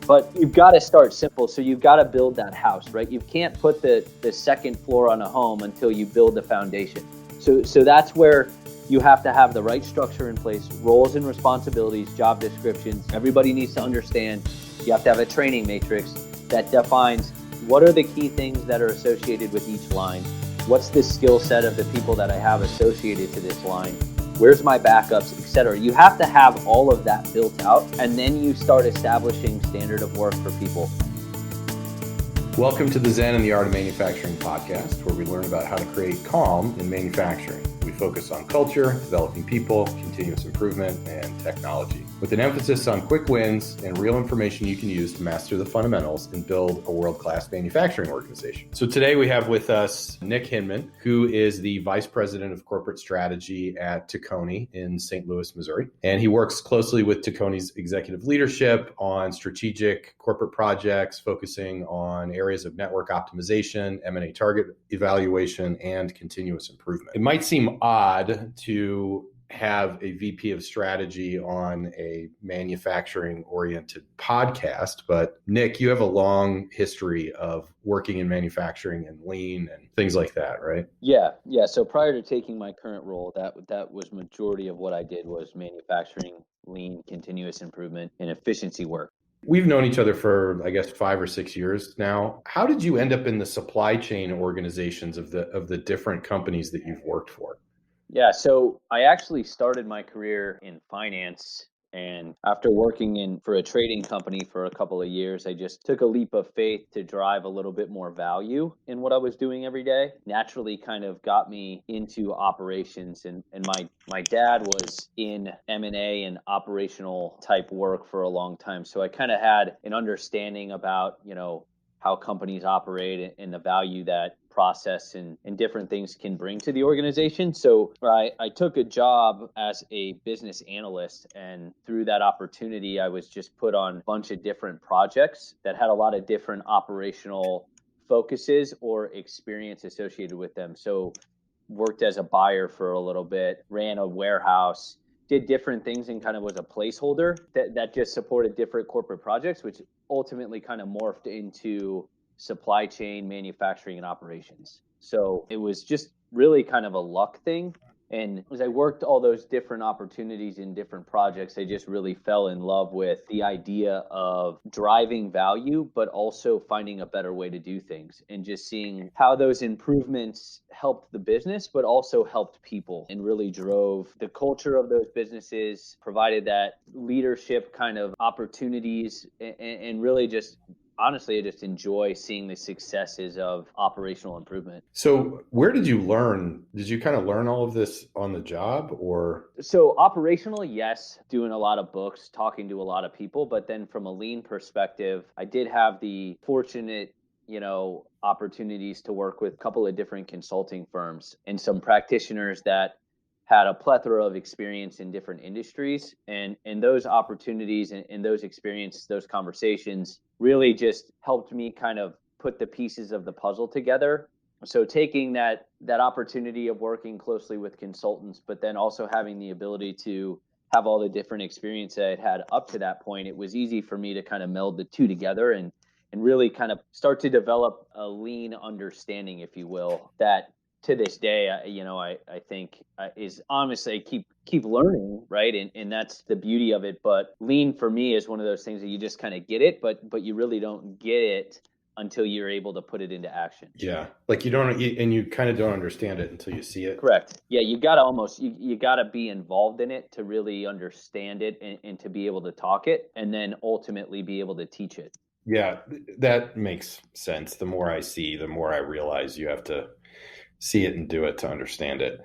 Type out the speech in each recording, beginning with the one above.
But you've got to start simple. So you've got to build that house, right? You can't put the second floor on a home until you build the foundation. So that's where you have to have the right structure in place, roles and responsibilities, job descriptions. Everybody needs to understand. You have to have a training matrix that defines what are the key things that are associated with each line. What's the skill set of the people that I have associated to this line? Where's my backups, etc. You have to have all of that built out, and then you start establishing standard of work for people. Welcome to the Zen and the Art of Manufacturing podcast, where we learn about how to create calm in manufacturing. We focus on culture, developing people, continuous improvement, and technology, with an emphasis on quick wins and real information you can use to master the fundamentals and build a world-class manufacturing organization. So today we have with us Nick Hinman, who is the Vice President of Corporate Strategy at Tacony in St. Louis, Missouri. And he works closely with Tacony's executive leadership on strategic corporate projects, focusing on areas of network optimization, M&A target evaluation, and continuous improvement. It might seem odd to have a VP of strategy on a manufacturing-oriented podcast, but Nick, you have a long history of working in manufacturing and lean and things like that, right? Yeah. So prior to taking my current role, that was majority of what I did was manufacturing, lean, continuous improvement, and efficiency work. We've known each other for, I guess, 5 or 6 years now. How did you end up in the supply chain organizations of the different companies that you've worked for? Yeah, so I actually started my career in finance, and after working for a trading company for a couple of years, I just took a leap of faith to drive a little bit more value in what I was doing every day. Naturally kind of got me into operations, and my dad was in M&A and operational type work for a long time. So I kind of had an understanding about, how companies operate and the value that process and different things can bring to the organization. So I took a job as a business analyst, and through that opportunity, I was just put on a bunch of different projects that had a lot of different operational focuses or experience associated with them. So worked as a buyer for a little bit, ran a warehouse, did different things, and kind of was a placeholder that just supported different corporate projects, which ultimately kind of morphed into supply chain, manufacturing, and operations. So it was just really kind of a luck thing. And as I worked all those different opportunities in different projects, I just really fell in love with the idea of driving value, but also finding a better way to do things and just seeing how those improvements helped the business, but also helped people and really drove the culture of those businesses, provided that leadership kind of opportunities, and really just honestly, I just enjoy seeing the successes of operational improvement. So where did you learn? Did you kind of learn all of this on the job, or? So operationally, yes, doing a lot of books, talking to a lot of people. But then from a lean perspective, I did have the fortunate, opportunities to work with a couple of different consulting firms and some practitioners that had a plethora of experience in different industries, and those opportunities and those experiences, those conversations really just helped me kind of put the pieces of the puzzle together. So taking that opportunity of working closely with consultants, but then also having the ability to have all the different experience that I'd had up to that point, it was easy for me to kind of meld the two together and really kind of start to develop a lean understanding, if you will, that to this day, I think is honestly keep learning, right? And that's the beauty of it. But lean for me is one of those things that you just kind of get it, but you really don't get it until you're able to put it into action. Yeah, like you kind of don't understand it until you see it. Correct. Yeah, you gotta be involved in it to really understand it and to be able to talk it, and then ultimately be able to teach it. Yeah, that makes sense. The more I see, the more I realize you have to see it and do it to understand it.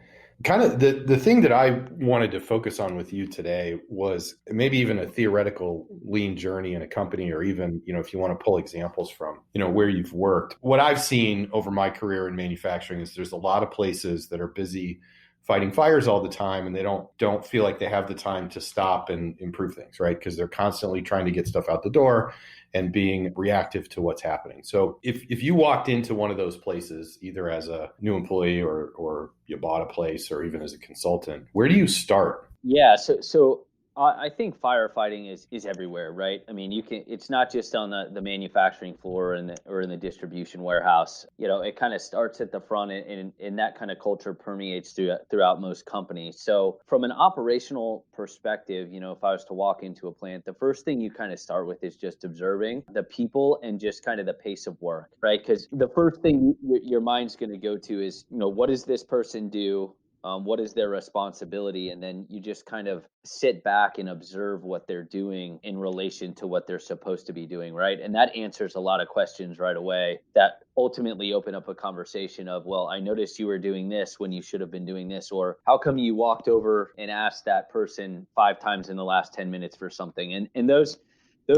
Kind of the thing that I wanted to focus on with you today was maybe even a theoretical lean journey in a company, or even, if you want to pull examples from, where you've worked. What I've seen over my career in manufacturing is there's a lot of places that are busy fighting fires all the time, and they don't feel like they have the time to stop and improve things, right? Because they're constantly trying to get stuff out the door and being reactive to what's happening. So if you walked into one of those places, either as a new employee or you bought a place, or even as a consultant, where do you start? Yeah, so I think firefighting is everywhere, right? I mean, it's not just on the manufacturing floor or in the distribution warehouse. It kind of starts at the front, and that kind of culture permeates throughout most companies. So from an operational perspective, if I was to walk into a plant, the first thing you kind of start with is just observing the people and just kind of the pace of work, right? Because the first thing your mind's going to go to is, what does this person do? What is their responsibility? And then you just kind of sit back and observe what they're doing in relation to what they're supposed to be doing, right? And that answers a lot of questions right away that ultimately open up a conversation of, well, I noticed you were doing this when you should have been doing this, or how come you walked over and asked that person 5 times in the last 10 minutes for something? And those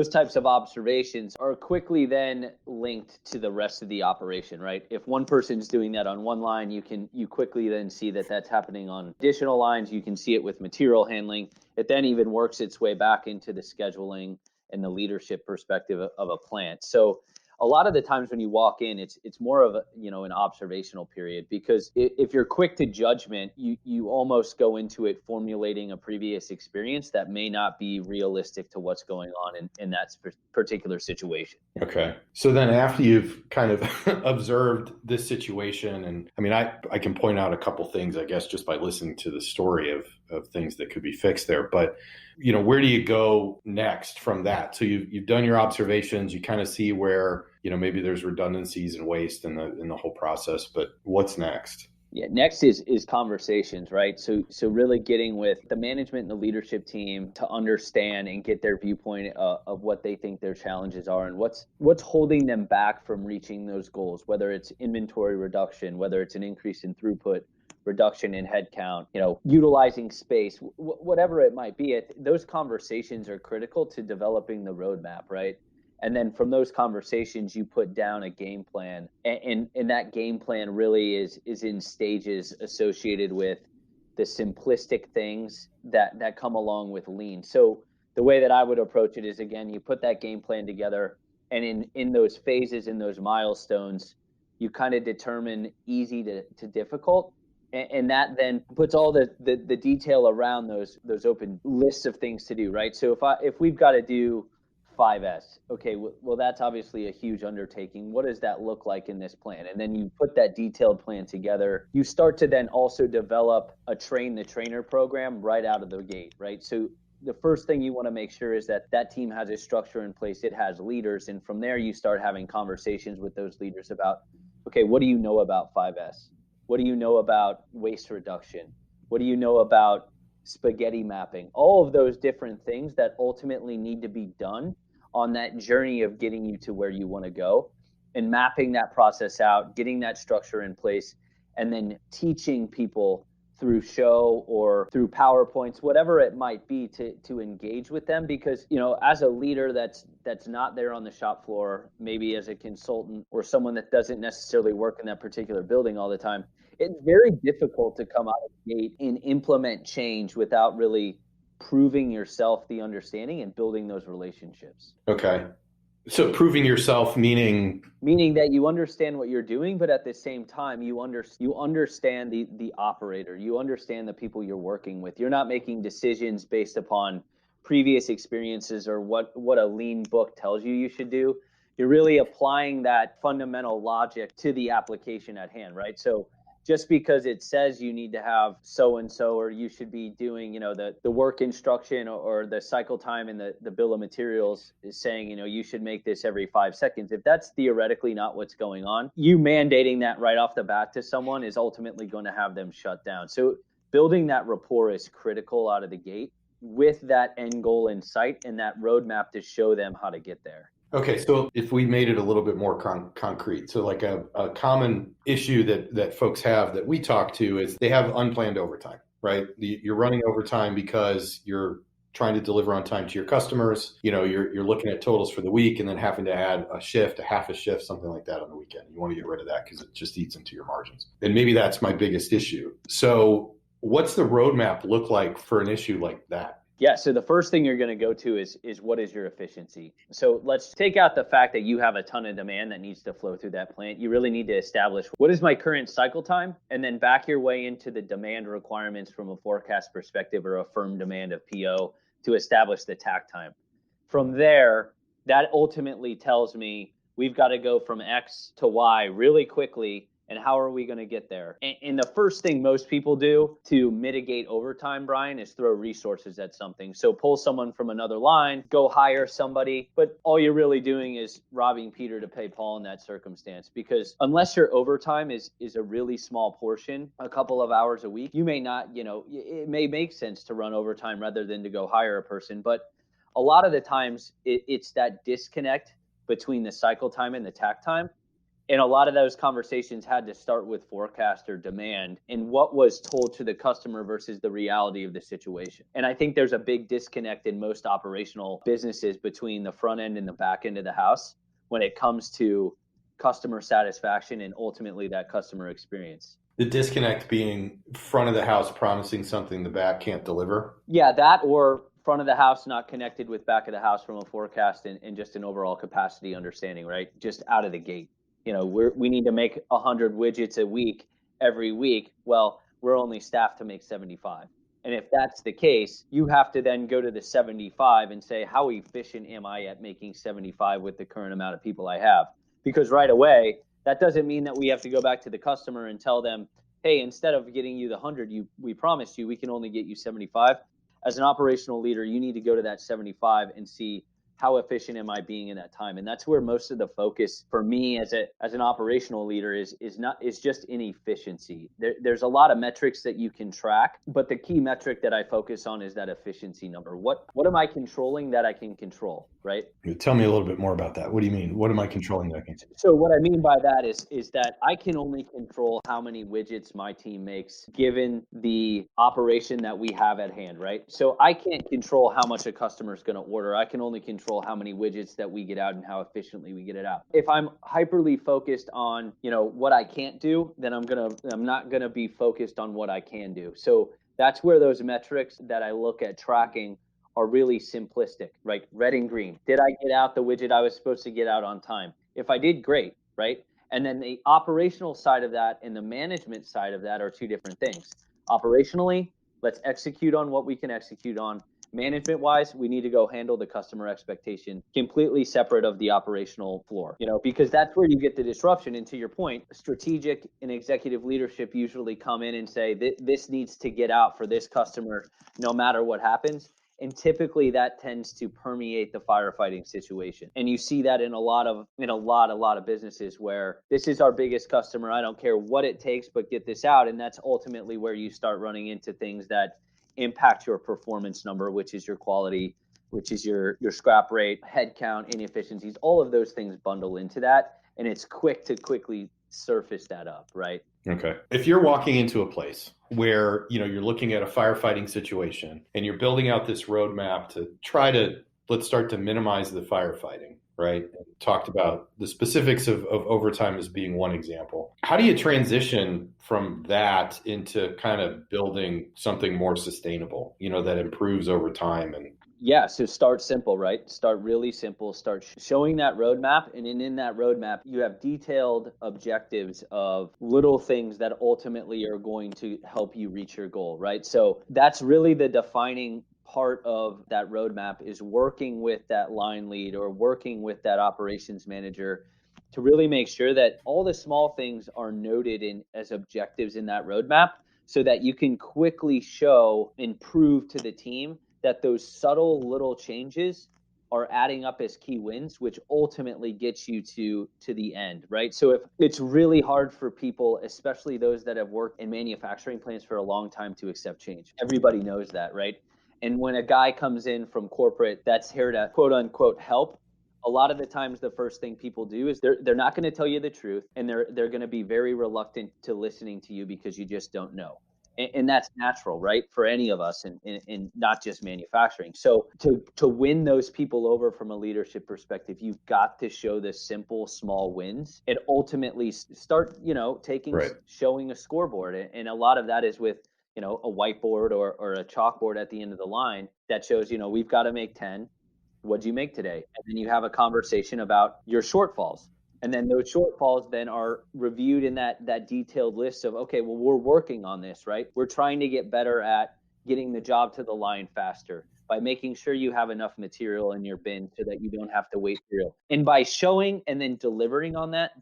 types of observations are quickly then linked to the rest of the operation, right? If one person's doing that on one line, you quickly then see that that's happening on additional lines. You can see it with material handling. It then even works its way back into the scheduling and the leadership perspective of a plant. So a lot of the times when you walk in, it's more of an observational period, because if you're quick to judgment, you almost go into it formulating a previous experience that may not be realistic to what's going on in that particular situation. Okay. So then after you've kind of observed this situation, and I mean, I can point out a couple things, I guess, just by listening to the story of things that could be fixed there. But, where do you go next from that? So you've done your observations, you kind of see where, maybe there's redundancies and waste in the whole process, but what's next? Yeah, next is conversations, right? So really getting with the management and the leadership team to understand and get their viewpoint of what they think their challenges are and what's holding them back from reaching those goals, whether it's inventory reduction, whether it's an increase in throughput, reduction in headcount, utilizing space, whatever it might be. Those conversations are critical to developing the roadmap, right? And then from those conversations, you put down a game plan, and that game plan really is in stages associated with the simplistic things that come along with lean. So the way that I would approach it is, again, you put that game plan together, and in those phases, in those milestones, you kind of determine easy to difficult. And that then puts all the detail around those open lists of things to do, right? So if we've got to do 5S, okay, well, that's obviously a huge undertaking. What does that look like in this plan? And then you put that detailed plan together. You start to then also develop a train the trainer program right out of the gate, right? So the first thing you want to make sure is that team has a structure in place. It has leaders. And from there, you start having conversations with those leaders about, okay, what do you know about 5S? What do you know about waste reduction? What do you know about spaghetti mapping? All of those different things that ultimately need to be done on that journey of getting you to where you want to go, and mapping that process out, getting that structure in place, and then teaching people through show or through PowerPoints, whatever it might be, to engage with them. Because, as a leader that's not there on the shop floor, maybe as a consultant or someone that doesn't necessarily work in that particular building all the time, it's very difficult to come out of the gate and implement change without really proving yourself the understanding and building those relationships. Okay. So proving yourself meaning that you understand what you're doing, but at the same time, you understand the operator, you understand the people you're working with. You're not making decisions based upon previous experiences or what a lean book tells you should do. You're really applying that fundamental logic to the application at hand, right? So just because it says you need to have so-and-so, or you should be doing, the work instruction or the cycle time in the bill of materials is saying, you should make this every 5 seconds. If that's theoretically not what's going on, you mandating that right off the bat to someone is ultimately going to have them shut down. So building that rapport is critical out of the gate, with that end goal in sight and that roadmap to show them how to get there. Okay, so if we made it a little bit more concrete, so like a common issue that folks have that we talk to is they have unplanned overtime, right? You're running overtime because you're trying to deliver on time to your customers. You're looking at totals for the week and then having to add a half a shift, something like that on the weekend. You want to get rid of that because it just eats into your margins. And maybe that's my biggest issue. So what's the roadmap look like for an issue like that? Yeah, so the first thing you're going to go to is what is your efficiency? So let's take out the fact that you have a ton of demand that needs to flow through that plant. You really need to establish what is my current cycle time, and then back your way into the demand requirements from a forecast perspective or a firm demand of PO to establish the tack time. From there, that ultimately tells me we've got to go from X to Y really quickly. And how are we going to get there? And the first thing most people do to mitigate overtime, Bryan, is throw resources at something. So pull someone from another line, go hire somebody. But all you're really doing is robbing Peter to pay Paul in that circumstance. Because unless your overtime is a really small portion, a couple of hours a week, you may not, it may make sense to run overtime rather than to go hire a person. But a lot of the times it's that disconnect between the cycle time and the tack time. And a lot of those conversations had to start with forecast or demand and what was told to the customer versus the reality of the situation. And I think there's a big disconnect in most operational businesses between the front end and the back end of the house when it comes to customer satisfaction and ultimately that customer experience. The disconnect being front of the house promising something the back can't deliver? Yeah, that or front of the house not connected with back of the house from a forecast and just an overall capacity understanding, right? Just out of the gate. We need to make 100 widgets a week every week. Well, we're only staffed to make 75. And if that's the case, you have to then go to the 75 and say, how efficient am I at making 75 with the current amount of people I have? Because right away, that doesn't mean that we have to go back to the customer and tell them, hey, instead of getting you the 100 we promised you, we can only get you 75. As an operational leader, you need to go to that 75 and see, how efficient am I being in that time? And that's where most of the focus for me as an operational leader is just inefficiency. There's a lot of metrics that you can track, but the key metric that I focus on is that efficiency number. What am I controlling that I can control, right? Tell me a little bit more about that. What do you mean? What am I controlling that I can control? So what I mean by that is that I can only control how many widgets my team makes given the operation that we have at hand, right? So I can't control how much a customer is going to order. I can only control how many widgets that we get out and how efficiently we get it out. If I'm hyperly focused on, what I can't do, then I'm not going to be focused on what I can do. So that's where those metrics that I look at tracking are really simplistic, right? Red and green. Did I get out the widget I was supposed to get out on time? If I did, great, right? And then the operational side of that and the management side of that are two different things. Operationally, let's execute on what we can execute on. Management-wise, we need to go handle the customer expectation completely separate of the operational floor, because that's where you get the disruption. And to your point, strategic and executive leadership usually come in and say, this needs to get out for this customer no matter what happens. And typically that tends to permeate the firefighting situation. And you see that in a lot of businesses where this is our biggest customer. I don't care what it takes, but get this out. And that's ultimately where you start running into things that impact your performance number, which is your quality, which is your scrap rate, headcount, inefficiencies, all of those things bundle into that. And it's quick to quickly surface that up, right? Okay. If you're walking into a place where, you're looking at a firefighting situation and you're building out this roadmap to try to, let's start to minimize the firefighting, right? And talked about the specifics of overtime as being one example. How do you transition from that into kind of building something more sustainable, that improves over time? And yeah, so start simple, right? Start really simple. Start showing that roadmap. And in that roadmap, you have detailed objectives of little things that ultimately are going to help you reach your goal, right? So that's really the defining part of that roadmap, is working with that line lead or working with that operations manager to really make sure that all the small things are noted in as objectives in that roadmap so that you can quickly show and prove to the team that those subtle little changes are adding up as key wins, which ultimately gets you to the end, right? So if it's really hard for people, especially those that have worked in manufacturing plants for a long time, to accept change. Everybody knows that, right? And when a guy comes in from corporate that's here to quote unquote help, a lot of the times the first thing people do is they're not going to tell you the truth, and they're going to be very reluctant to listening to you because you just don't know. And that's natural, right? For any of us, and not just manufacturing. So to win those people over from a leadership perspective, you've got to show the simple, small wins and ultimately start, showing a scoreboard. And a lot of that is with, a whiteboard or a chalkboard at the end of the line that shows, we've got to make 10. What'd you make today? And then you have a conversation about your shortfalls. And then those shortfalls then are reviewed in that detailed list of, okay, well, we're working on this, right? We're trying to get better at getting the job to the line faster. by making sure you have enough material in your bin so that you don't have to wait for real. And by showing and then delivering on that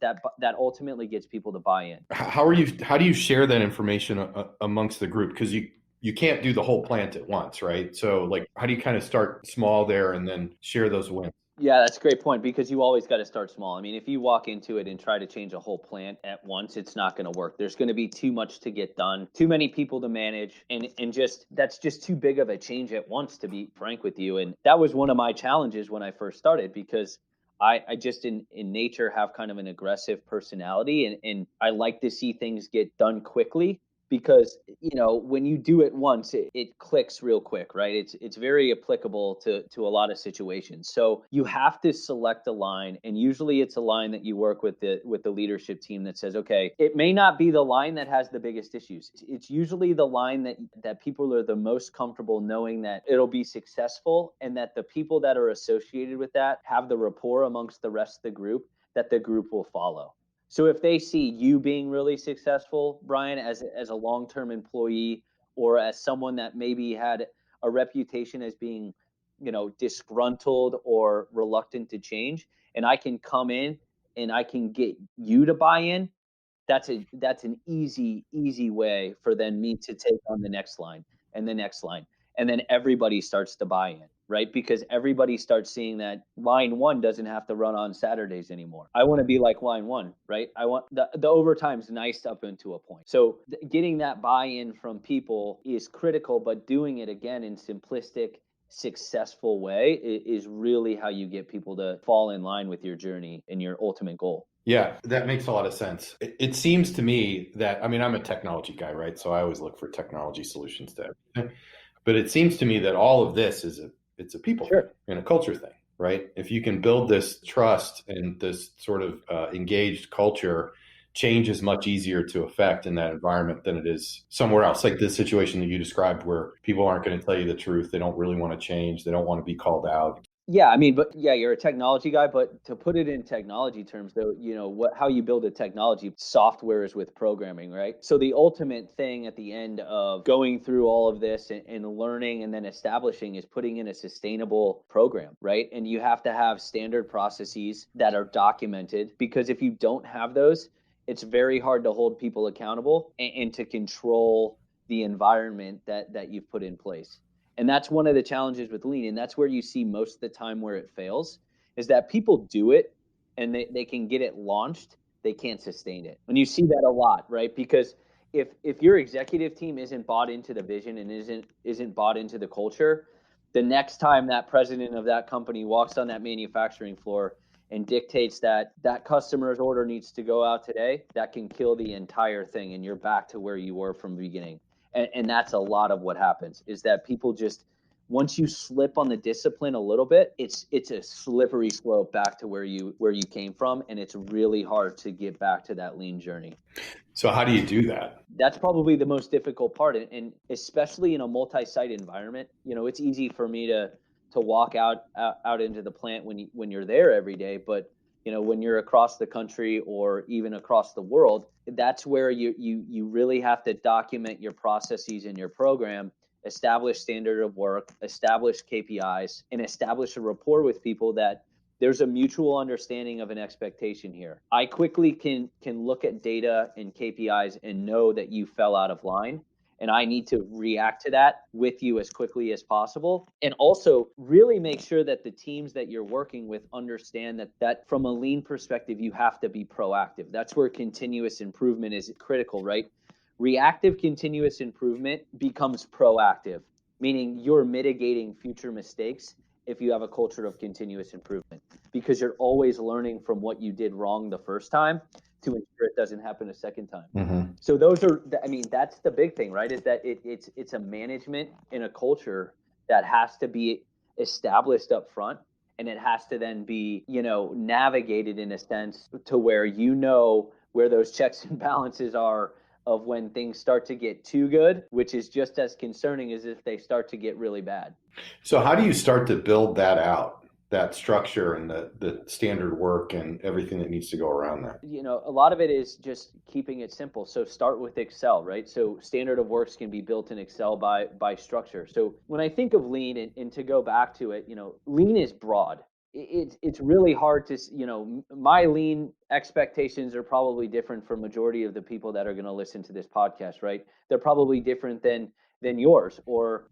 ultimately gets people to buy in. How do you share that information amongst the group? Because you can't do the whole plant at once, right? So like, how do you kind of start small there and then share those wins? Yeah, that's a great point, because you always got to start small. I mean, if you walk into it and try to change a whole plant at once, it's not going to work. There's going to be too much to get done, too many people to manage, and just that's just too big of a change at once, to be frank with you. And that was one of my challenges when I first started, because I just in nature have kind of an aggressive personality, and I like to see things get done quickly, because when you do it once, it clicks real quick, right? It's very applicable to a lot of situations. So you have to select a line, and usually it's a line that you work with the leadership team that says, okay, it may not be the line that has the biggest issues. It's usually the line that people are the most comfortable knowing that it'll be successful, and that the people that are associated with that have the rapport amongst the rest of the group that the group will follow. So if they see you being really successful, Bryan, as a long-term employee, or as someone that maybe had a reputation as being, disgruntled or reluctant to change, and I can come in and I can get you to buy in, that's an easy way for then me to take on the next line and the next line. And then everybody starts to buy in, right? Because everybody starts seeing that line one doesn't have to run on Saturdays anymore. I want to be like line one, right? I want the overtime's nice up into a point. So getting that buy-in from people is critical, but doing it again in simplistic, successful way is really how you get people to fall in line with your journey and your ultimate goal. Yeah, that makes a lot of sense. It seems to me that, I'm a technology guy, right? So I always look for technology solutions to everything. But it seems to me that all of this it's a people thing and a culture thing, right? If you can build this trust and this sort of engaged culture, change is much easier to affect in that environment than it is somewhere else. Like this situation that you described, where people aren't going to tell you the truth. They don't really want to change. They don't want to be called out. Yeah, I mean, but yeah, you're a technology guy, but to put it in technology terms, though, how you build a technology software is with programming, right? So the ultimate thing at the end of going through all of this and learning and then establishing is putting in a sustainable program, right? And you have to have standard processes that are documented, because if you don't have those, it's very hard to hold people accountable and to control the environment that you've put in place. And that's one of the challenges with lean. And that's where you see most of the time where it fails, is that people do it and they can get it launched. They can't sustain it. And you see that a lot, right? Because if your executive team isn't bought into the vision and isn't bought into the culture, the next time that president of that company walks on that manufacturing floor and dictates that customer's order needs to go out today, that can kill the entire thing, and you're back to where you were from the beginning. And that's a lot of what happens, is that people just, once you slip on the discipline a little bit, it's a slippery slope back to where you came from, and it's really hard to get back to that lean journey. So how do you do that? That's probably the most difficult part, and especially in a multi-site environment. It's easy for me to walk out into the plant when you're there every day, but when you're across the country or even across the world, that's where you really have to document your processes in your program, establish standard of work, establish KPIs, and establish a rapport with people that there's a mutual understanding of an expectation here. I quickly can look at data and KPIs and know that you fell out of line, and I need to react to that with you as quickly as possible. And also really make sure that the teams that you're working with understand that from a lean perspective, you have to be proactive. That's where continuous improvement is critical, right? Reactive continuous improvement becomes proactive, meaning you're mitigating future mistakes if you have a culture of continuous improvement, because you're always learning from what you did wrong the first time to ensure it doesn't happen a second time. Mm-hmm. So that's the big thing, right? Is that it's a management in a culture that has to be established up front, and it has to then be, navigated in a sense to where where those checks and balances are of when things start to get too good, which is just as concerning as if they start to get really bad. So how do you start to build that out? that structure and the standard work and everything that needs to go around that? A lot of it is just keeping it simple. So start with Excel, right? So standard of works can be built in Excel by structure. So when I think of lean, and to go back to it, lean is broad. It's really hard to, my lean expectations are probably different from majority of the people that are going to listen to this podcast, right? They're probably different than yours, or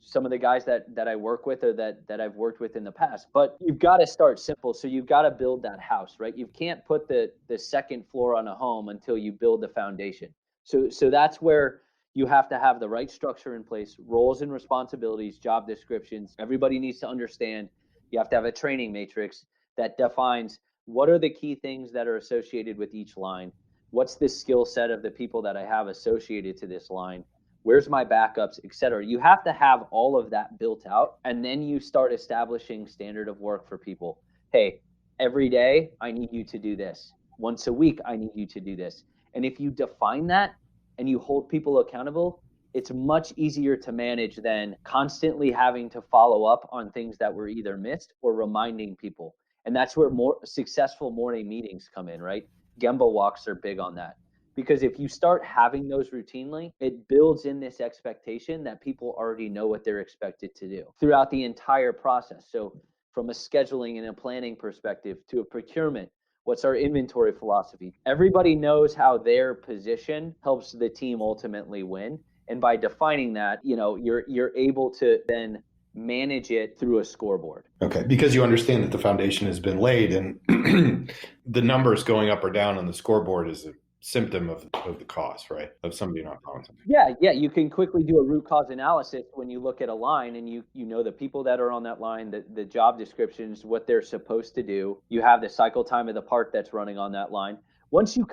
some of the guys that I work with, or that I've worked with in the past. But you've got to start simple. So you've got to build that house, right? You can't put the second floor on a home until you build the foundation. So that's where you have to have the right structure in place, roles and responsibilities, job descriptions. Everybody needs to understand. You have to have a training matrix that defines what are the key things that are associated with each line. What's the skill set of the people that I have associated to this line? Where's my backups, et cetera. You have to have all of that built out, and then you start establishing standard of work for people. Hey, every day I need you to do this. Once a week I need you to do this. And if you define that and you hold people accountable, it's much easier to manage than constantly having to follow up on things that were either missed or reminding people. And that's where more successful morning meetings come in, right? Gemba walks are big on that. Because if you start having those routinely, it builds in this expectation that people already know what they're expected to do throughout the entire process. So from a scheduling and a planning perspective to a procurement, what's our inventory philosophy? Everybody knows how their position helps the team ultimately win. And by defining that, you're able to then manage it through a scoreboard. Okay, because you understand that the foundation has been laid, and the numbers going up or down on the scoreboard is a symptom of the cost, right? Of somebody not following something. Yeah. You can quickly do a root cause analysis when you look at a line, and you know the people that are on that line, the job descriptions, what they're supposed to do. You have the cycle time of the part that's running on that line. Once you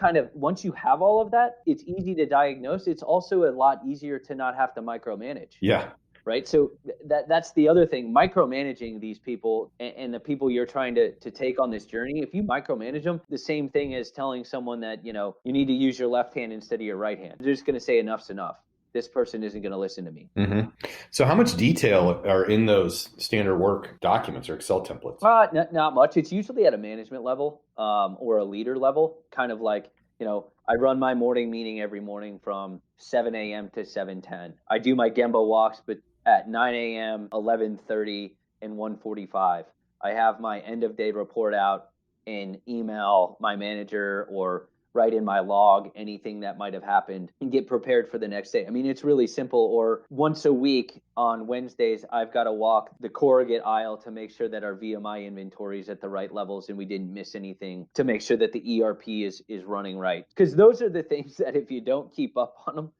have all of that, it's easy to diagnose. It's also a lot easier to not have to micromanage. Yeah. Right. So that's the other thing, micromanaging these people and the people you're trying to take on this journey. If you micromanage them, the same thing as telling someone that, you need to use your left hand instead of your right hand. They're just going to say enough's enough. This person isn't going to listen to me. Mm-hmm. So how much detail are in those standard work documents or Excel templates? Not much. It's usually at a management level or a leader level, kind of like, I run my morning meeting every morning from 7 a.m. to 7:10. I do my Gemba walks, but at 9 a.m., 11:30, and 1:45. I have my end of day report out and email my manager or write in my log anything that might have happened and get prepared for the next day. I mean, it's really simple. Or once a week on Wednesdays, I've got to walk the corrugate aisle to make sure that our VMI inventory is at the right levels and we didn't miss anything, to make sure that the ERP is running right. Because those are the things that if you don't keep up on them,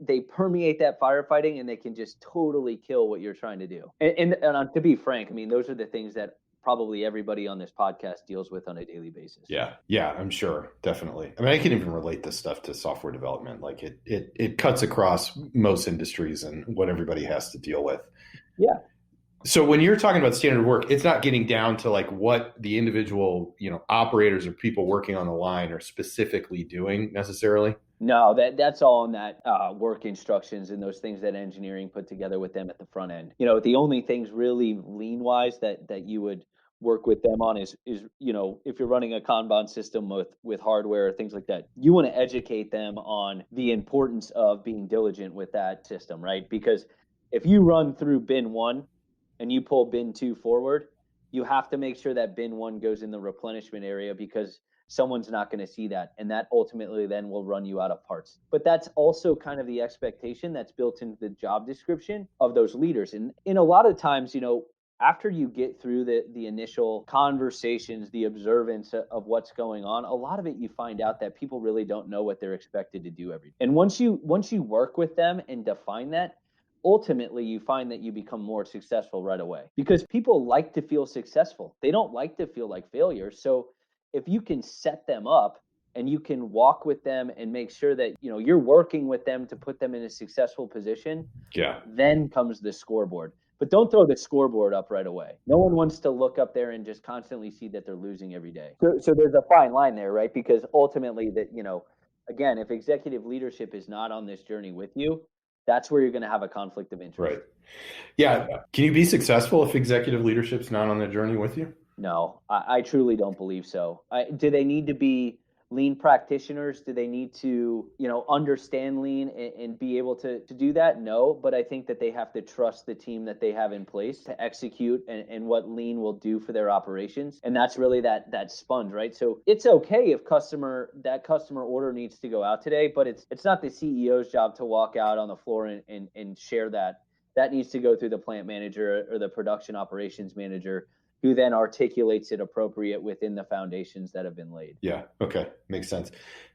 they permeate that firefighting, and they can just totally kill what you're trying to do. And to be frank, I mean, those are the things that probably everybody on this podcast deals with on a daily basis. Yeah, I'm sure. Definitely. I mean, I can even relate this stuff to software development. Like it cuts across most industries and what everybody has to deal with. Yeah. So when you're talking about standard work, it's not getting down to like what the individual, operators or people working on the line are specifically doing necessarily. No, that's all in that work instructions and those things that engineering put together with them at the front end. The only things really lean wise that you would work with them on is if you're running a Kanban system with hardware or things like that, you want to educate them on the importance of being diligent with that system, right? Because if you run through bin 1 and you pull bin 2 forward, you have to make sure that bin 1 goes in the replenishment area, because someone's not going to see that. And that ultimately then will run you out of parts. But that's also kind of the expectation that's built into the job description of those leaders. And in a lot of times, after you get through the initial conversations, the observance of what's going on, a lot of it you find out that people really don't know what they're expected to do every day. And once you work with them and define that, ultimately you find that you become more successful right away, because people like to feel successful. They don't like to feel like failures. So if you can set them up and you can walk with them and make sure that you're working with them to put them in a successful position, then comes the scoreboard. But don't throw the scoreboard up right away. No one wants to look up there and just constantly see that they're losing every day. So there's a fine line there, right? Because ultimately again, if executive leadership is not on this journey with you, that's where you're going to have a conflict of interest. Right. Yeah. Can you be successful if executive leadership's not on the journey with you? No, I truly don't believe so. Do they need to be lean practitioners? Do they need to, understand lean and be able to do that? No, but I think that they have to trust the team that they have in place to execute and what lean will do for their operations. And that's really that sponge, right? So it's okay if that customer order needs to go out today, but it's not the CEO's job to walk out on the floor and share that. That needs to go through the plant manager or the production operations manager, who then articulates it appropriate within the foundations that have been laid. Yeah. Okay. Makes sense.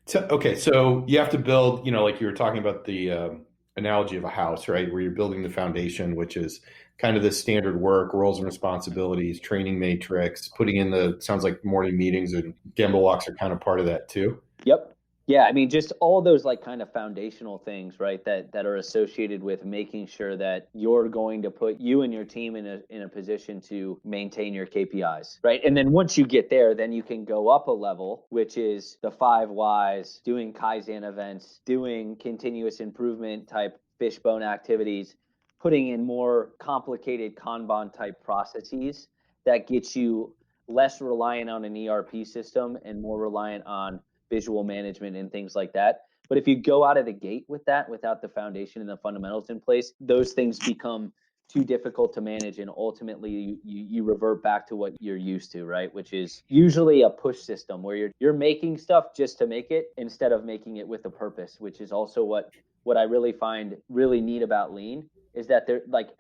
So you have to build, like you were talking about the analogy of a house, right? Where you're building the foundation, which is kind of the standard work, roles and responsibilities, training matrix, putting in sounds like morning meetings and Gemba walks are kind of part of that too. Yep. Yeah, I mean, just all those like kind of foundational things, right, that are associated with making sure that you're going to put you and your team in a position to maintain your KPIs, right? And then once you get there, then you can go up a level, which is the 5 whys, doing Kaizen events, doing continuous improvement type fishbone activities, putting in more complicated Kanban type processes that gets you less reliant on an ERP system and more reliant on visual management and things like that. But if you go out of the gate with that without the foundation and the fundamentals in place, those things become too difficult to manage, and ultimately you revert back to what you're used to, right? Which is usually a push system where you're making stuff just to make it instead of making it with a purpose, which is also what I really find really neat about lean, is that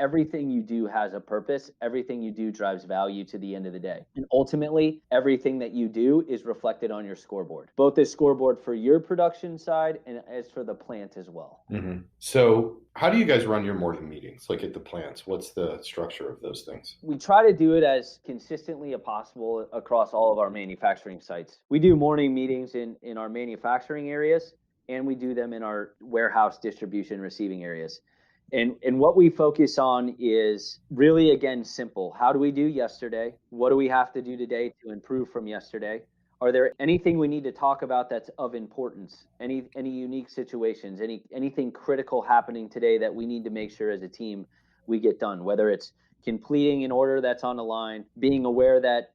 everything you do has a purpose. Everything you do drives value to the end of the day. And ultimately, everything that you do is reflected on your scoreboard, both the scoreboard for your production side and as for the plant as well. Mm-hmm. So how do you guys run your morning meetings, like at the plants? What's the structure of those things? We try to do it as consistently as possible across all of our manufacturing sites. We do morning meetings in our manufacturing areas, and we do them in our warehouse distribution receiving areas. And what we focus on is really, again, simple. How do we do yesterday? What do we have to do today to improve from yesterday? Are there anything we need to talk about that's of importance? Any unique situations? Anything critical happening today that we need to make sure as a team we get done? Whether it's completing an order that's on the line, being aware that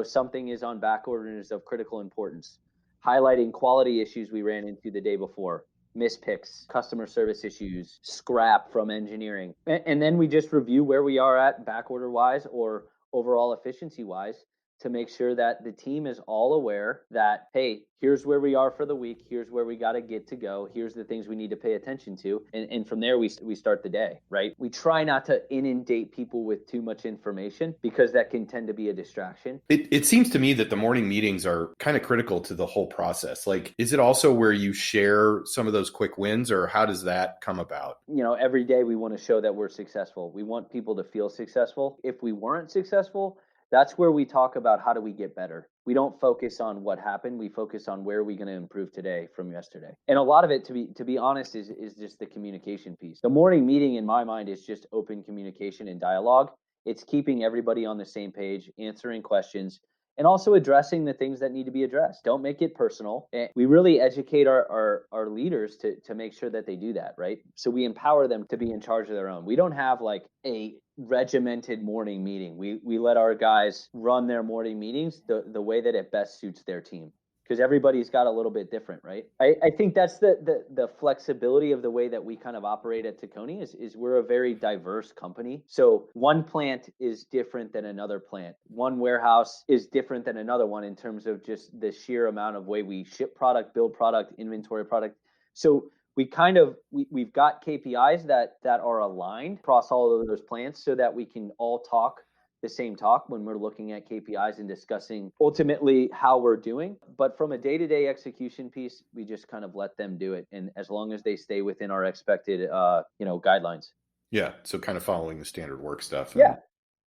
something is on back order and is of critical importance, highlighting quality issues we ran into the day before, mispicks, customer service issues, scrap from engineering. And then we just review where we are at back order wise or overall efficiency wise to make sure that the team is all aware that, hey, here's where we are for the week. Here's where we got to get to go. Here's the things we need to pay attention to. And from there, we start the day, right? We try not to inundate people with too much information because that can tend to be a distraction. It seems to me that the morning meetings are kind of critical to the whole process. Like, is it also where you share some of those quick wins, or how does that come about? Every day we want to show that we're successful. We want people to feel successful. If we weren't successful, that's where we talk about how do we get better. We don't focus on what happened. We focus on where are we going to improve today from yesterday. And a lot of it, to be honest, is just the communication piece. The morning meeting, in my mind, is just open communication and dialogue. It's keeping everybody on the same page, answering questions, and also addressing the things that need to be addressed. Don't make it personal. And we really educate our leaders to make sure that they do that, right? So we empower them to be in charge of their own. We don't have like a regimented morning meeting. We let our guys run their morning meetings the way that it best suits their team, because everybody's got a little bit different, right? I think that's the flexibility of the way that we kind of operate at Tacony is we're a very diverse company. So one plant is different than another plant. One warehouse is different than another one in terms of just the sheer amount of way we ship product, build product, inventory product. So we've got KPIs that are aligned across all of those plants so that we can all talk the same talk when we're looking at KPIs and discussing ultimately how we're doing. But from a day-to-day execution piece, we just kind of let them do it. And as long as they stay within our expected, guidelines. Yeah. So kind of following the standard work stuff. Yeah.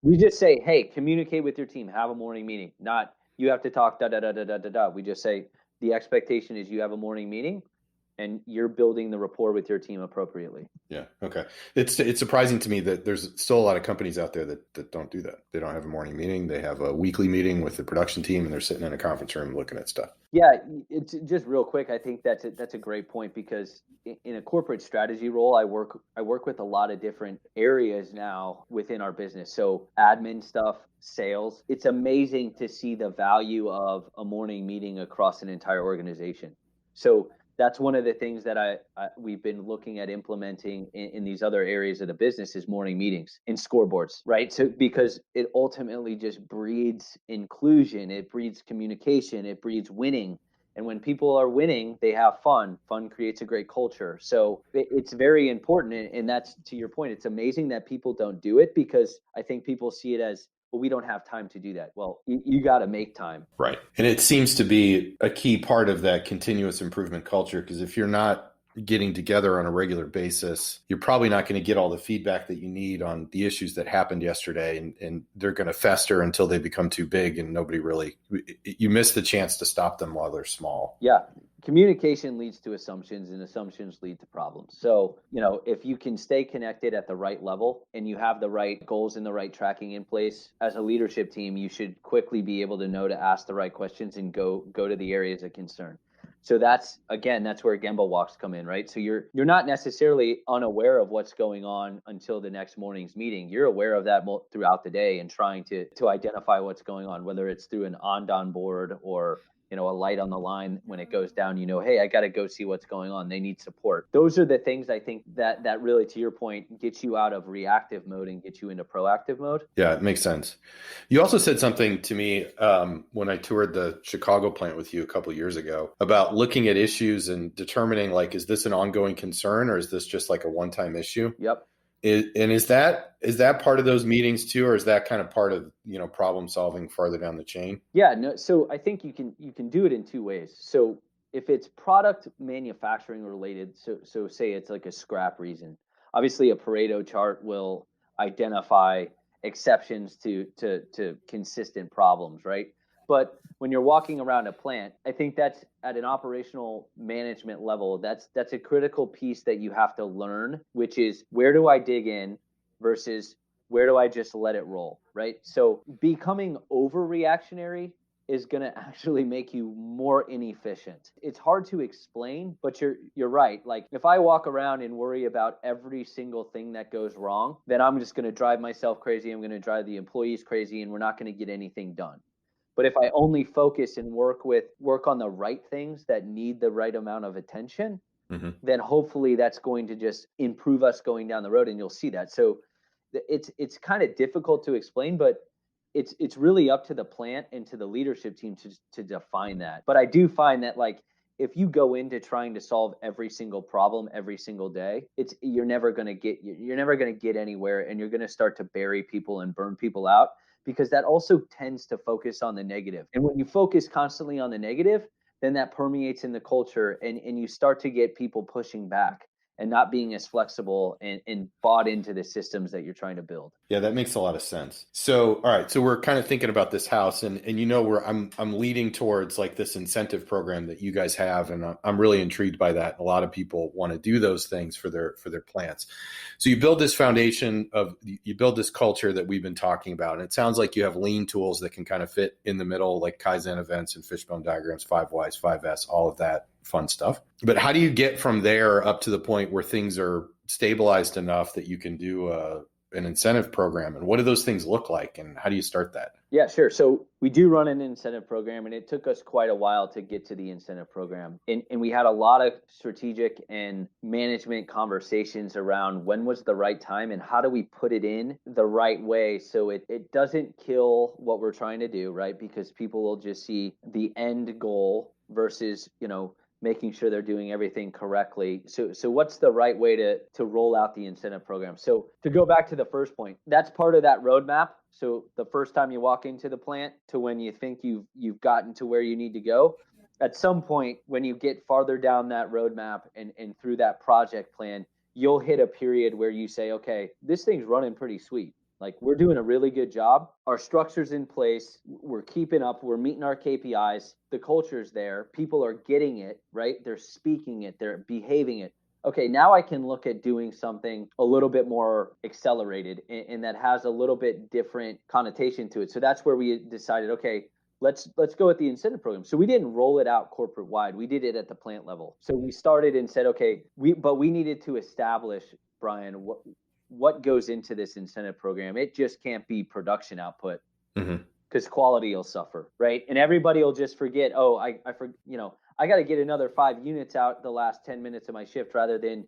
We just say, hey, communicate with your team, have a morning meeting, not you have to talk, da, da, da, da, da, da, da. We just say the expectation is you have a morning meeting. and you're building the rapport with your team appropriately. Yeah. Okay. It's surprising to me that there's still a lot of companies out there that don't do that. They don't have a morning meeting. They have a weekly meeting with the production team, and they're sitting in a conference room looking at stuff. Yeah, it's just real quick. I think that's a great point, because in a corporate strategy role, I work with a lot of different areas now within our business. So admin stuff, sales. It's amazing to see the value of a morning meeting across an entire organization. So that's one of the things that we've been looking at implementing in these other areas of the business is morning meetings and scoreboards, right? So because it ultimately just breeds inclusion, it breeds communication, it breeds winning. And when people are winning, they have fun. Fun creates a great culture. So it's very important. And that's, to your point, it's amazing that people don't do it, because I think people see it as, well, we don't have time to do that. Well, you got to make time. Right. And it seems to be a key part of that continuous improvement culture, because if you're not getting together on a regular basis, you're probably not going to get all the feedback that you need on the issues that happened yesterday, and they're going to fester until they become too big, and you miss the chance to stop them while they're small. Yeah. Communication leads to assumptions, and assumptions lead to problems. So, if you can stay connected at the right level and you have the right goals and the right tracking in place as a leadership team, you should quickly be able to know to ask the right questions and go to the areas of concern. So that's where Gemba walks come in, right? So you're not necessarily unaware of what's going on until the next morning's meeting. You're aware of that throughout the day and trying to identify what's going on, whether it's through an on board or a light on the line when it goes down, hey, I got to go see what's going on. They need support. Those are the things I think that really, to your point, gets you out of reactive mode and get you into proactive mode. Yeah, it makes sense. You also said something to me when I toured the Chicago plant with you a couple of years ago about looking at issues and determining, like, is this an ongoing concern or is this just like a one-time issue? Yep. Is that part of those meetings too, or is that kind of part of problem solving farther down the chain? Yeah, no. So I think you can do it in two ways. So if it's product manufacturing related, so say it's like a scrap reason, obviously a Pareto chart will identify exceptions to consistent problems, right? But when you're walking around a plant, I think that's at an operational management level, that's a critical piece that you have to learn, which is, where do I dig in versus where do I just let it roll, right? So becoming overreactionary is going to actually make you more inefficient. It's hard to explain, but you're right. Like, if I walk around and worry about every single thing that goes wrong, then I'm just going to drive myself crazy. I'm going to drive the employees crazy, and we're not going to get anything done. But if I only focus and work on the right things that need the right amount of attention, then hopefully that's going to just improve us going down the road, and you'll see that. So it's kind of difficult to explain, but it's really up to the plant and to the leadership team to define that. But I do find that, like, if you go into trying to solve every single problem every single day, you're never going to get anywhere, and you're going to start to bury people and burn people out, because that also tends to focus on the negative. And when you focus constantly on the negative, then that permeates in the culture, and you start to get people pushing back and not being as flexible and bought into the systems that you're trying to build. Yeah, that makes a lot of sense. So, all right. So we're kind of thinking about this house, and where I'm leading towards, like, this incentive program that you guys have, and I'm really intrigued by that. A lot of people want to do those things for their plants. So you build this foundation you build this culture that we've been talking about, and it sounds like you have lean tools that can kind of fit in the middle, like Kaizen events and fishbone diagrams, 5 Whys, 5S, all of that fun stuff. But how do you get from there up to the point where things are stabilized enough that you can do an incentive program? And what do those things look like, and how do you start that? Yeah, sure. So we do run an incentive program, and it took us quite a while to get to the incentive program. And we had a lot of strategic and management conversations around when was the right time and how do we put it in the right way so it doesn't kill what we're trying to do, right? Because people will just see the end goal versus, making sure they're doing everything correctly. So what's the right way to roll out the incentive program? So to go back to the first point, that's part of that roadmap. So the first time you walk into the plant to when you think you've gotten to where you need to go, at some point when you get farther down that roadmap and through that project plan, you'll hit a period where you say, okay, this thing's running pretty sweet. Like, we're doing a really good job. Our structure's in place. We're keeping up. We're meeting our KPIs. The culture's there. People are getting it, right? They're speaking it. They're behaving it. Okay, now I can look at doing something a little bit more accelerated and that has a little bit different connotation to it. So that's where we decided, okay, let's go with the incentive program. So we didn't roll it out corporate wide. We did it at the plant level. So we started and said, okay, we needed to establish, Bryan, what goes into this incentive program. It just can't be production output. Because quality will suffer, right? And everybody will just forget, oh, I got to get another 5 units out the last 10 minutes of my shift rather than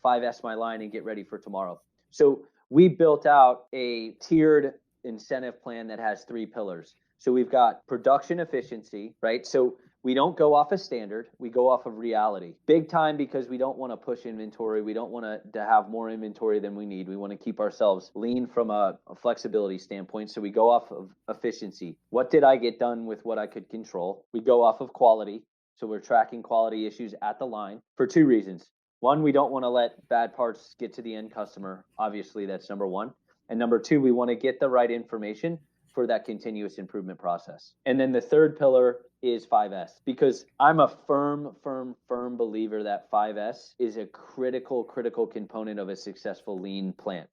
5S my line and get ready for tomorrow. So we built out a tiered incentive plan that has 3 pillars. So we've got production efficiency, right? So we don't go off a standard, we go off of reality. Big time, because we don't want to push inventory. We don't want to have more inventory than we need. We want to keep ourselves lean from a flexibility standpoint. So we go off of efficiency. What did I get done with what I could control? We go off of quality. So we're tracking quality issues at the line for 2 reasons. One, we don't want to let bad parts get to the end customer. Obviously, that's number one. And number 2, we want to get the right information for that continuous improvement process. And then the third pillar is 5S, because I'm a firm believer that 5S is a critical component of a successful lean plant.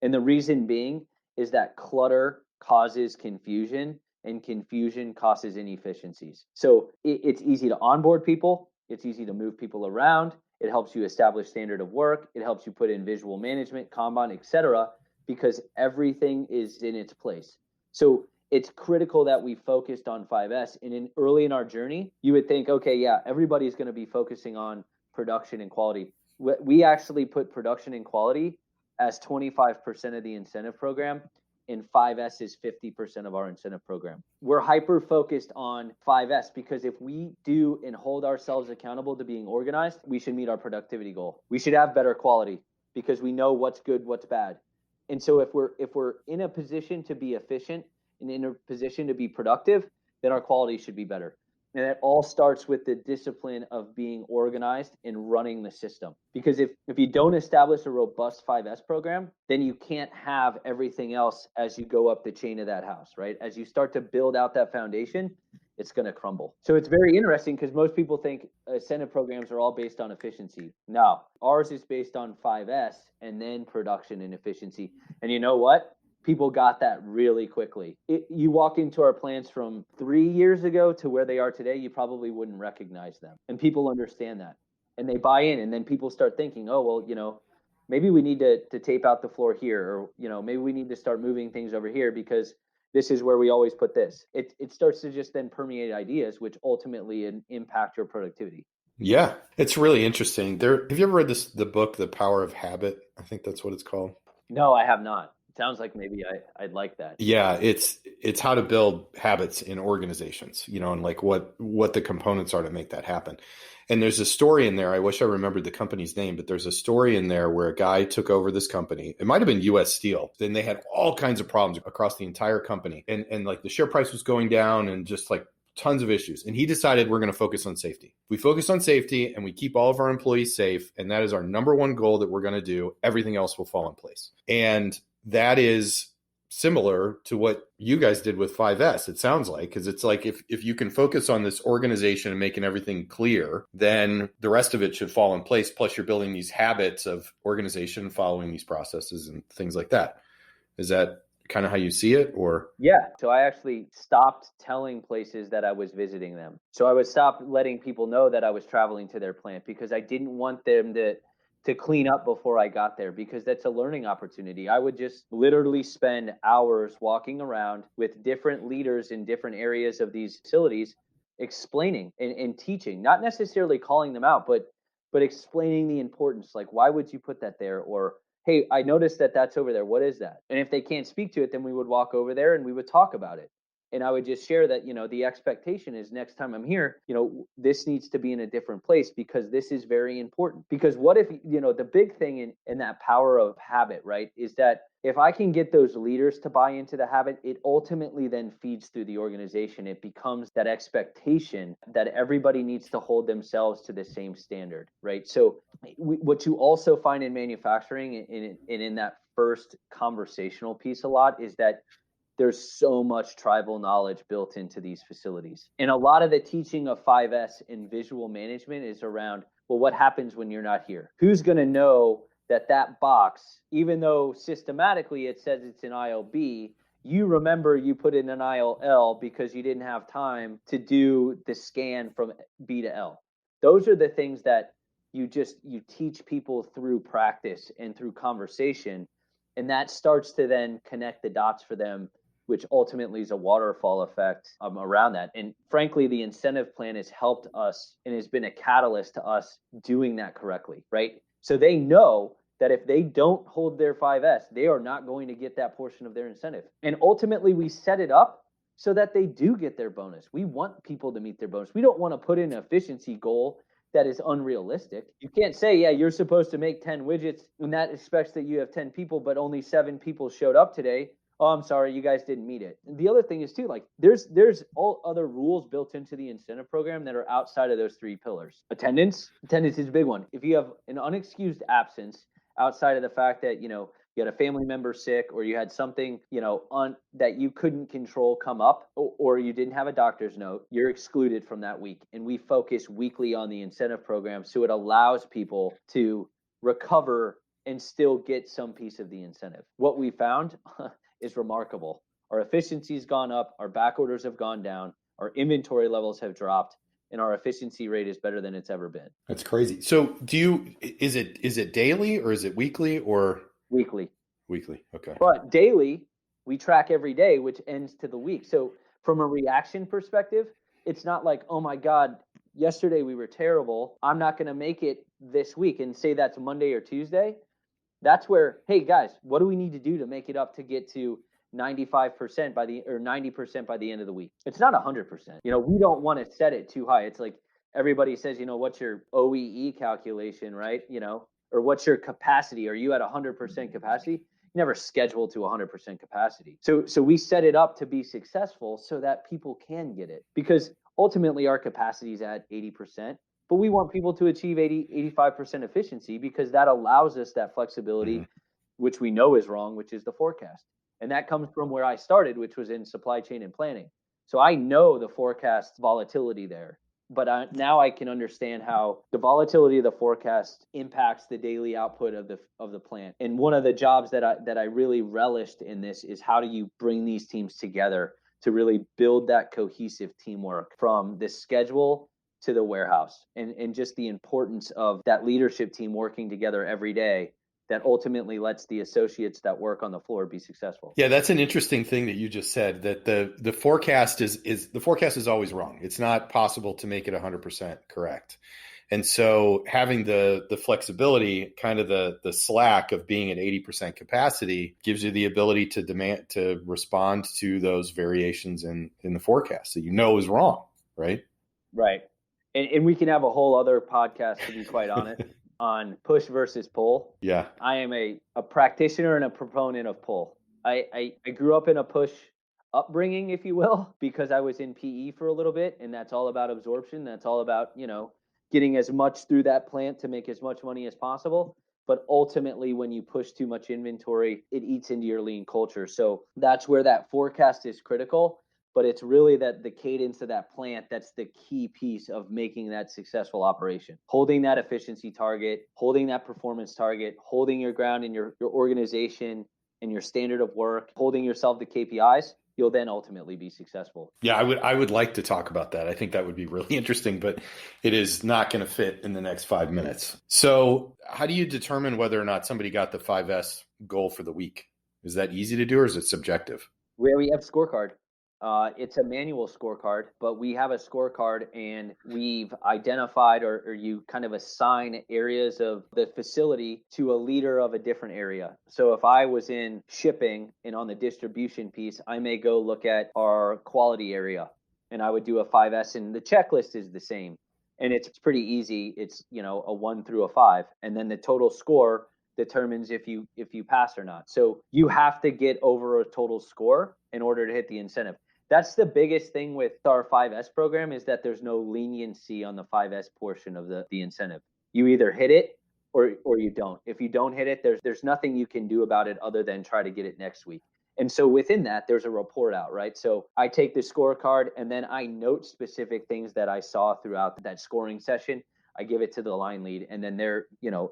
And the reason being is that clutter causes confusion and confusion causes inefficiencies. So it's easy to onboard people. It's easy to move people around. It helps you establish standard of work. It helps you put in visual management, Kanban, etc., because everything is in its place. So it's critical that we focused on 5S. And early in our journey, you would think, okay, yeah, everybody's going to be focusing on production and quality. We actually put production and quality as 25% of the incentive program, and 5S is 50% of our incentive program. We're hyper focused on 5S because if we do and hold ourselves accountable to being organized, we should meet our productivity goal. We should have better quality because we know what's good, what's bad. And so if we're in a position to be efficient and in a position to be productive, then our quality should be better. And it all starts with the discipline of being organized and running the system. Because if you don't establish a robust 5S program, then you can't have everything else as you go up the chain of that house, right? As you start to build out that foundation, it's going to crumble. So it's very interesting because most people think incentive programs are all based on efficiency. No, ours is based on 5S and then production and efficiency. And you know what? People got that really quickly. You walk into our plants from 3 years ago to where they are today, you probably wouldn't recognize them. And people understand that. And they buy in. And then people start thinking, oh, well, maybe we need to tape out the floor here. Or, maybe we need to start moving things over here because this is where we always put this. It starts to just then permeate ideas, which ultimately impact your productivity. Yeah, it's really interesting. Have you ever read the book, The Power of Habit? I think that's what it's called. No, I have not. Sounds like maybe I'd like that. Yeah, it's how to build habits in organizations, and like what the components are to make that happen. And there's a story in there. I wish I remembered the company's name, but there's a story in there where a guy took over this company. It might have been US Steel. Then they had all kinds of problems across the entire company. And like the share price was going down and just like tons of issues. And he decided we're going to focus on safety. We focus on safety and we keep all of our employees safe. And that is our number one goal that we're going to do. Everything else will fall in place. And that is similar to what you guys did with 5S, it sounds like, because it's like if you can focus on this organization and making everything clear, then the rest of it should fall in place. Plus, you're building these habits of organization, following these processes and things like that. Is that kind of how you see it, or? Yeah. So I actually stopped telling places that I was visiting them. So I would stop letting people know that I was traveling to their plant because I didn't want them to clean up before I got there, because that's a learning opportunity. I would just literally spend hours walking around with different leaders in different areas of these facilities, explaining and teaching, not necessarily calling them out, but explaining the importance. Like, why would you put that there? Or, hey, I noticed that that's over there. What is that? And if they can't speak to it, then we would walk over there and we would talk about it. And I would just share that, the expectation is next time I'm here, this needs to be in a different place because this is very important. Because what if, the big thing in that power of habit, right, is that if I can get those leaders to buy into the habit, it ultimately then feeds through the organization. It becomes that expectation that everybody needs to hold themselves to the same standard, right? So what you also find in manufacturing and in that first conversational piece a lot is that there's so much tribal knowledge built into these facilities. And a lot of the teaching of 5S in visual management is around, well, what happens when you're not here? Who's going to know that box, even though systematically it says it's in aisle B, you remember you put in an aisle L because you didn't have time to do the scan from B to L. Those are the things that you teach people through practice and through conversation. And that starts to then connect the dots for them, which ultimately is a waterfall effect around that. And frankly, the incentive plan has helped us and has been a catalyst to us doing that correctly, right? So they know that if they don't hold their 5S, they are not going to get that portion of their incentive. And ultimately, we set it up so that they do get their bonus. We want people to meet their bonus. We don't want to put in an efficiency goal that is unrealistic. You can't say, yeah, you're supposed to make 10 widgets, and that expects that you have 10 people, but only 7 people showed up today. Oh, I'm sorry, you guys didn't meet it. And the other thing is too, like there's all other rules built into the incentive program that are outside of those 3 pillars. Attendance is a big one. If you have an unexcused absence outside of the fact that, you had a family member sick, or you had something, that you couldn't control come up, or you didn't have a doctor's note, you're excluded from that week. And we focus weekly on the incentive program. So it allows people to recover and still get some piece of the incentive. What we found is remarkable. Our efficiency's gone up, our back orders have gone down, our inventory levels have dropped, and our efficiency rate is better than it's ever been. That's crazy. So is it daily, or is it weekly, or? Weekly. Weekly. Okay. But daily, we track every day, which ends to the week. So from a reaction perspective, it's not like, oh my God, yesterday we were terrible, I'm not going to make it this week, and say that's Monday or Tuesday. That's where, hey guys, what do we need to do to make it up to get to 95% 90% by the end of the week? It's not 100%. We don't want to set it too high. It's like everybody says, what's your OEE calculation, right? Or what's your capacity? Are you at 100% capacity? You never schedule to 100% capacity. So we set it up to be successful so that people can get it, because ultimately our capacity is at 80%. But we want people to achieve 85% efficiency, because that allows us that flexibility, which we know is wrong, which is the forecast. And that comes from where I started, which was in supply chain and planning. So I know the forecast volatility there, but now I can understand how the volatility of the forecast impacts the daily output of the plant. And one of the jobs that I really relished in this is, how do you bring these teams together to really build that cohesive teamwork from the schedule to the warehouse, and just the importance of that leadership team working together every day that ultimately lets the associates that work on the floor be successful. Yeah, that's an interesting thing that you just said, that the forecast is always wrong. It's not possible to make it 100% correct. And so having the flexibility, kind of the slack of being at 80% capacity, gives you the ability to respond to those variations in the forecast that is wrong, right? Right. And we can have a whole other podcast, to be quite honest, on push versus pull. Yeah. I am a practitioner and a proponent of pull. I grew up in a push upbringing, if you will, because I was in PE for a little bit, and that's all about absorption. That's all about, getting as much through that plant to make as much money as possible. But ultimately, when you push too much inventory, it eats into your lean culture. So that's where that forecast is critical. But it's really that the cadence of that plant, that's the key piece of making that successful operation. Holding that efficiency target, holding that performance target, holding your ground in your organization and your standard of work, holding yourself to KPIs, you'll then ultimately be successful. Yeah, I would like to talk about that. I think that would be really interesting, but it is not going to fit in the next 5 minutes. So how do you determine whether or not somebody got the 5S goal for the week? Is that easy to do, or is it subjective? We have scorecard. It's a manual scorecard, but we have a scorecard, and we've identified or you kind of assign areas of the facility to a leader of a different area. So if I was in shipping and on the distribution piece, I may go look at our quality area, and I would do a 5S, and the checklist is the same. And it's pretty easy. It's, a 1 through a 5. And then the total score determines if you pass or not. So you have to get over a total score in order to hit the incentive. That's the biggest thing with our 5S program, is that there's no leniency on the 5S portion of the incentive. You either hit it or you don't. If you don't hit it, there's nothing you can do about it other than try to get it next week. And so within that, there's a report out, right? So I take the scorecard and then I note specific things that I saw throughout that scoring session. I give it to the line lead, and then they're,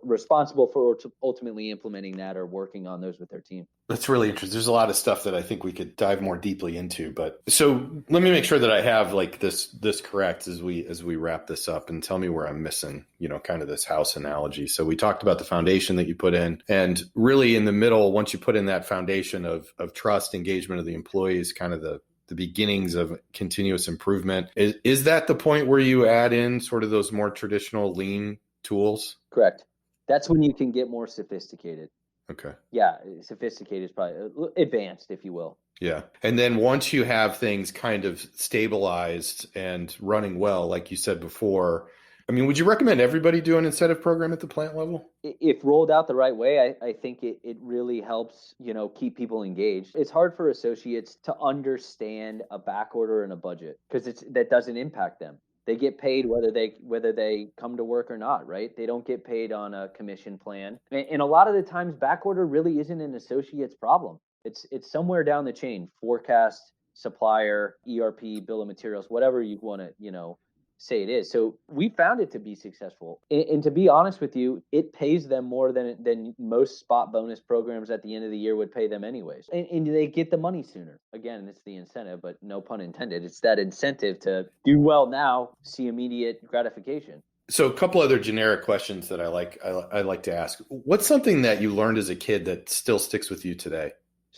responsible for ultimately implementing that or working on those with their team. That's really interesting. There's a lot of stuff that I think we could dive more deeply into, but so let me make sure that I have like this correct as we wrap this up, and tell me where I'm missing, kind of this house analogy. So we talked about the foundation that you put in, and really in the middle, once you put in that foundation of trust, engagement of the employees, kind of the beginnings of continuous improvement. Is that the point where you add in sort of those more traditional lean tools? Correct. That's when you can get more sophisticated. Okay. Yeah, sophisticated is probably advanced, if you will. Yeah. And then once you have things kind of stabilized and running well, like you said before, I mean, would you recommend everybody do an incentive program at the plant level? If rolled out the right way, I think it really helps, keep people engaged. It's hard for associates to understand a back order and a budget because that doesn't impact them. They get paid whether they come to work or not, right? They don't get paid on a commission plan. And a lot of the times back order really isn't an associate's problem. It's somewhere down the chain, forecast, supplier, ERP, bill of materials, whatever you want to, say it is. So we found it to be successful. And to be honest with you, it pays them more than most spot bonus programs at the end of the year would pay them anyways. And they get the money sooner. Again, it's the incentive, but no pun intended. It's that incentive to do well now, see immediate gratification. So a couple other generic questions that I like to ask. What's something that you learned as a kid that still sticks with you today?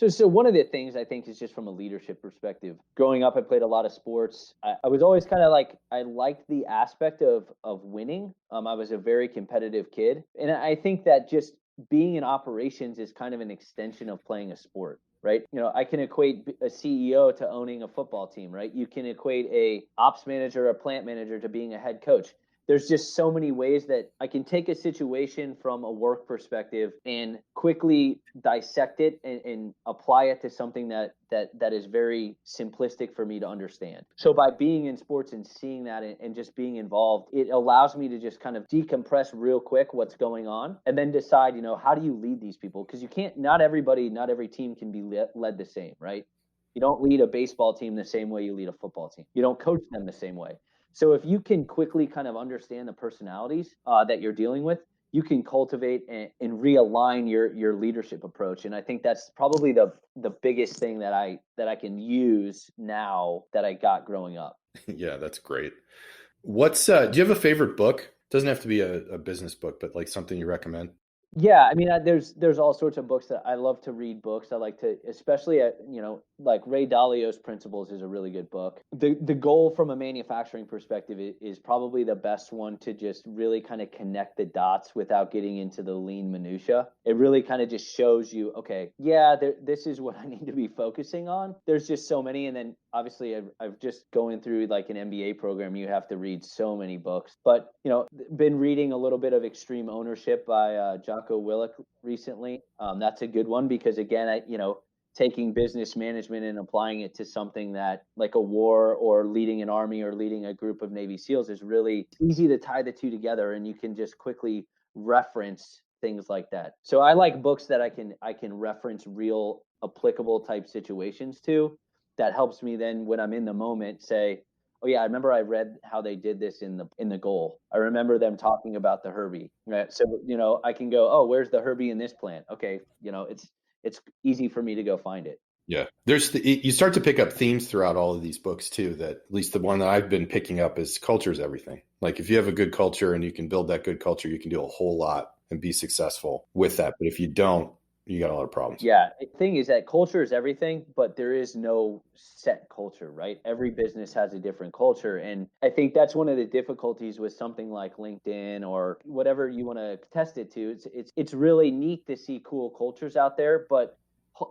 So one of the things I think is just from a leadership perspective. Growing up, I played a lot of sports. I was always kind of like, I liked the aspect of winning. I was a very competitive kid. And I think that just being in operations is kind of an extension of playing a sport, right? I can equate a CEO to owning a football team, right? You can equate a ops manager, a plant manager to being a head coach. There's just so many ways that I can take a situation from a work perspective and quickly dissect it and apply it to something that is very simplistic for me to understand. So by being in sports and seeing that and just being involved, it allows me to just kind of decompress real quick what's going on and then decide, how do you lead these people? Because not every team can be led the same, right? You don't lead a baseball team the same way you lead a football team. You don't coach them the same way. So if you can quickly kind of understand the personalities that you're dealing with, you can cultivate and realign your leadership approach. And I think that's probably the biggest thing that I can use now that I got growing up. Yeah, that's great. What's do you have a favorite book? Doesn't have to be a business book, but like something you recommend? Yeah, I mean, there's all sorts of books that I love to read. Books I like to, especially like Ray Dalio's Principles is a really good book. The goal from a manufacturing perspective is probably the best one to just really kind of connect the dots without getting into the lean minutia. It really kind of just shows you, okay, yeah, this is what I need to be focusing on. There's just so many, and then obviously I've just going through like an MBA program. You have to read so many books, but been reading a little bit of Extreme Ownership by Jocko Willink recently. That's a good one because again, taking business management and applying it to something that like a war or leading an army or leading a group of Navy SEALs is really easy to tie the two together, and you can just quickly reference things like that. So I like books that I can reference real applicable type situations to. That helps me then when I'm in the moment say, oh yeah, I remember I read how they did this in the goal. I remember them talking about the Herbie. Right? So I can go, oh, where's the Herbie in this plant? Okay, it's easy for me to go find it. Yeah, you start to pick up themes throughout all of these books too. That at least the one that I've been picking up is culture is everything. Like if you have a good culture and you can build that good culture, you can do a whole lot and be successful with that. But if you don't, you got a lot of problems. Yeah. The thing is that culture is everything, but there is no set culture, right? Every business has a different culture. And I think that's one of the difficulties with something like LinkedIn or whatever you want to test it to. It's really neat to see cool cultures out there, but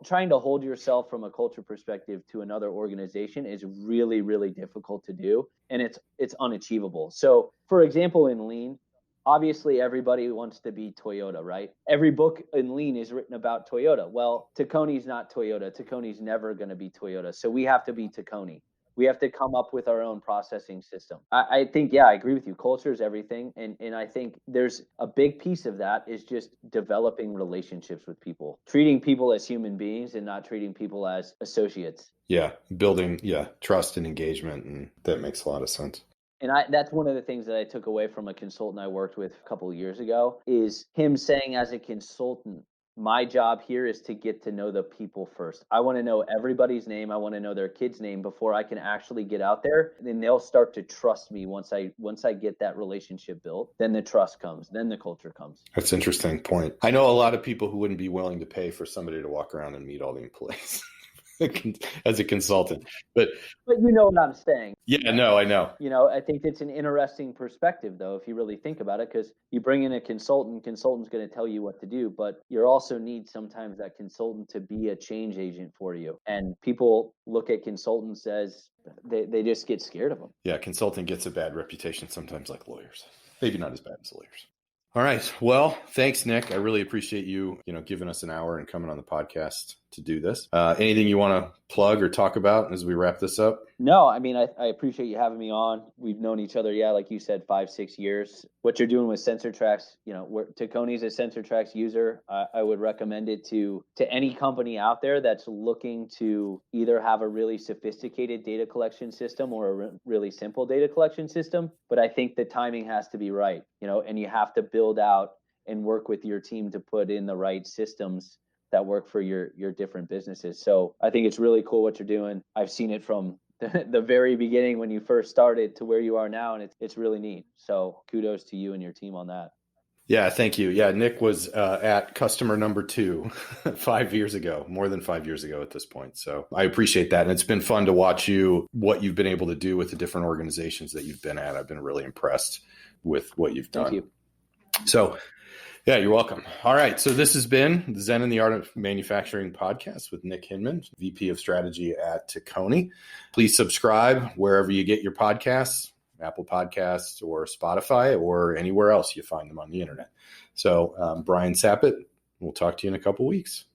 trying to hold yourself from a culture perspective to another organization is really, really difficult to do. And it's unachievable. So for example, in Lean, obviously everybody wants to be Toyota, right? Every book in Lean is written about Toyota. Well, Tacony's not Toyota. Tacony's never going to be Toyota. So we have to be Tacony. We have to come up with our own processing system. I think, yeah, I agree with you. Culture is everything. And I think there's a big piece of that is just developing relationships with people, treating people as human beings and not treating people as associates. Yeah. Building, trust and engagement. And that makes a lot of sense. And that's one of the things that I took away from a consultant I worked with a couple of years ago is him saying, as a consultant, my job here is to get to know the people first. I want to know everybody's name. I want to know their kid's name before I can actually get out there. And then they'll start to trust me once I get that relationship built. Then the trust comes. Then the culture comes. That's an interesting point. I know a lot of people who wouldn't be willing to pay for somebody to walk around and meet all the employees as a consultant, but you know what I'm saying. Yeah, no, I know. I think it's an interesting perspective, though, if you really think about it, because you bring in a consultant's going to tell you what to do, but you also need sometimes that consultant to be a change agent for you. And people look at consultants as they just get scared of them. Yeah, consulting gets a bad reputation sometimes, like lawyers. Maybe not as bad as lawyers. All right. Well, thanks, Nick. I really appreciate you, giving us an hour and coming on the podcast to do this. Anything you want to plug or talk about as we wrap this up? No, I mean, I appreciate you having me on. We've known each other, like you said, 5-6 years. What you're doing with sensor tracks, Tacony's a sensor tracks user. I would recommend it to any company out there that's looking to either have a really sophisticated data collection system or a really simple data collection system. But I think the timing has to be right, and you have to build out and work with your team to put in the right systems that work for your different businesses. So I think it's really cool what you're doing. I've seen it from the very beginning when you first started to where you are now, and it's really neat. So kudos to you and your team on that. Yeah, thank you. Yeah, Nick was at customer number 2 5 years ago, more than 5 years ago at this point. So I appreciate that. And it's been fun to watch what you've been able to do with the different organizations that you've been at. I've been really impressed with what you've done. Thank you. So yeah, you're welcome. All right. So this has been the Zen and the Art of Manufacturing podcast with Nick Hinman, VP of Strategy at Tacony. Please subscribe wherever you get your podcasts, Apple Podcasts or Spotify or anywhere else you find them on the internet. So Bryan Sapot, we'll talk to you in a couple weeks.